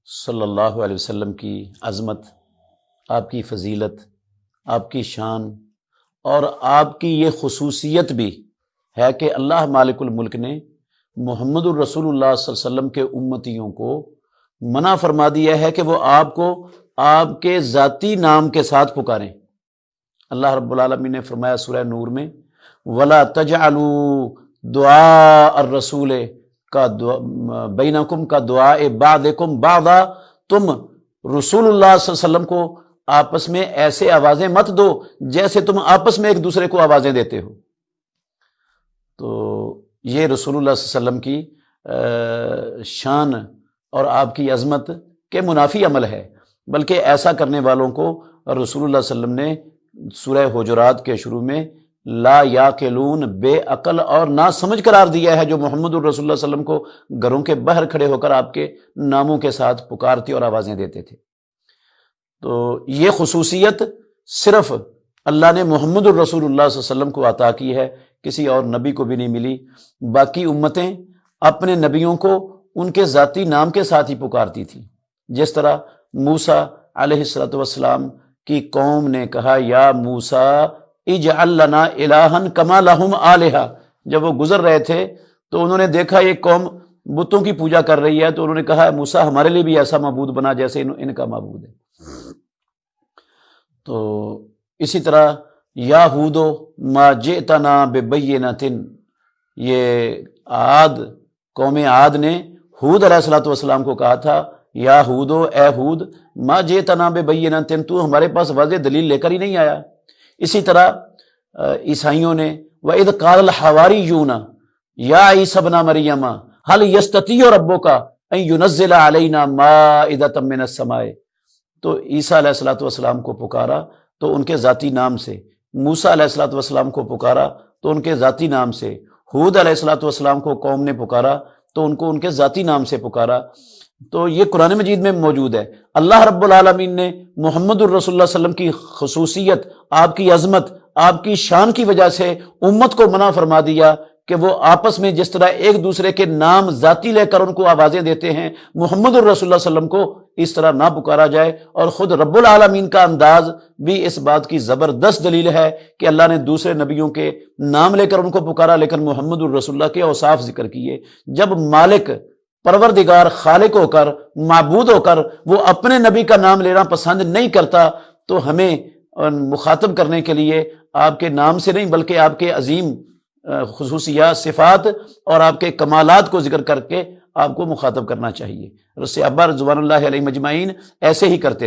صلی اللہ علیہ وسلم کی عظمت، آپ کی فضیلت، آپ کی شان اور آپ کی یہ خصوصیت بھی ہے کہ اللہ مالک الملک نے محمد الرسول اللہ صلی اللہ علیہ وسلم کے امتیوں کو منع فرما دیا ہے کہ وہ آپ کو آپ کے ذاتی نام کے ساتھ پکاریں۔ اللہ رب العالمین نے فرمایا سورہ نور میں وَلَا تَجْعَلُوا دُعَاءَ الرَّسُولِ کا بینکم کا دعاء بعضکم بعضا، تم رسول اللہ صلی اللہ علیہ وسلم کو آپس میں ایسے آوازیں مت دو جیسے تم آپس میں ایک دوسرے کو آوازیں دیتے ہو۔ تو یہ رسول اللہ صلی اللہ علیہ وسلم کی شان اور آپ کی عظمت کے منافی عمل ہے، بلکہ ایسا کرنے والوں کو رسول اللہ صلی اللہ علیہ وسلم نے سورہ حجرات کے شروع میں لا یاقلون، بے عقل اور نہ سمجھ قرار دیا ہے، جو محمد الرسول اللہ صلی اللہ علیہ وسلم کو گھروں کے باہر کھڑے ہو کر آپ کے ناموں کے ساتھ پکارتے اور آوازیں دیتے تھے۔ تو یہ خصوصیت صرف اللہ نے محمد الرسول اللہ صلی اللہ علیہ وسلم کو عطا کی ہے، کسی اور نبی کو بھی نہیں ملی۔ باقی امتیں اپنے نبیوں کو ان کے ذاتی نام کے ساتھ ہی پکارتی تھیں، جس طرح موسیٰ علیہ السلام کی قوم نے کہا یا موسیٰ اجعل لنا الہا کما لہم آلہہ، جب وہ گزر رہے تھے تو انہوں نے دیکھا یہ قوم بتوں کی پوجا کر رہی ہے، تو انہوں نے کہا موسیٰ ہمارے لیے بھی ایسا معبود بنا جیسے ان کا معبود ہے۔ تو اسی طرح یاہودو ما جئتنا ببینۃ، یہ عاد، قوم عاد نے ہود علیہ السلام کو کہا تھا یا ہودو، اے ہود، ما جئتنا ببینۃ، تو ہمارے پاس واضح دلیل لے کر ہی نہیں آیا۔ اسی طرح عیسائیوں نے وَإِذْ قَالَ الْحَوَارِيُّونَ يَا عِيسَى ابْنَ مَرْيَمَ هَلْ يَسْتَطِيعُ رَبُّكَ أَن يُنَزِّلَ عَلَيْنَا مَائِدَةً مِّنَ السَّمَاءِ، تو عیسیٰ علیہ السلام کو پکارا تو ان کے ذاتی نام سے، موسیٰ علیہ السلام کو پکارا تو ان کے ذاتی نام سے، ہود علیہ السلام کو قوم نے پکارا تو ان کو ان کے ذاتی نام سے پکارا۔ تو یہ قرآن مجید میں موجود ہے۔ اللہ رب العالمین نے محمد الرسول اللہ صلی اللہ علیہ وسلم کی خصوصیت، آپ کی عظمت، آپ کی شان کی وجہ سے امت کو منع فرما دیا کہ وہ آپس میں جس طرح ایک دوسرے کے نام ذاتی لے کر ان کو آوازیں دیتے ہیں، محمد الرسول اللہ صلی اللہ علیہ وسلم کو اس طرح نہ پکارا جائے۔ اور خود رب العالمین کا انداز بھی اس بات کی زبردست دلیل ہے کہ اللہ نے دوسرے نبیوں کے نام لے کر ان کو پکارا، لیکن محمد الرسول اللہ کے اوصاف ذکر کیے۔ جب مالک، پروردگار، خالق ہو کر، معبود ہو کر وہ اپنے نبی کا نام لینا پسند نہیں کرتا، تو ہمیں مخاطب کرنے کے لیے آپ کے نام سے نہیں بلکہ آپ کے عظیم خصوصیات، صفات اور آپ کے کمالات کو ذکر کر کے آپ کو مخاطب کرنا چاہیے۔ صحابہ رضوان اللہ علیہم اجمعین ایسے ہی کرتے تھے۔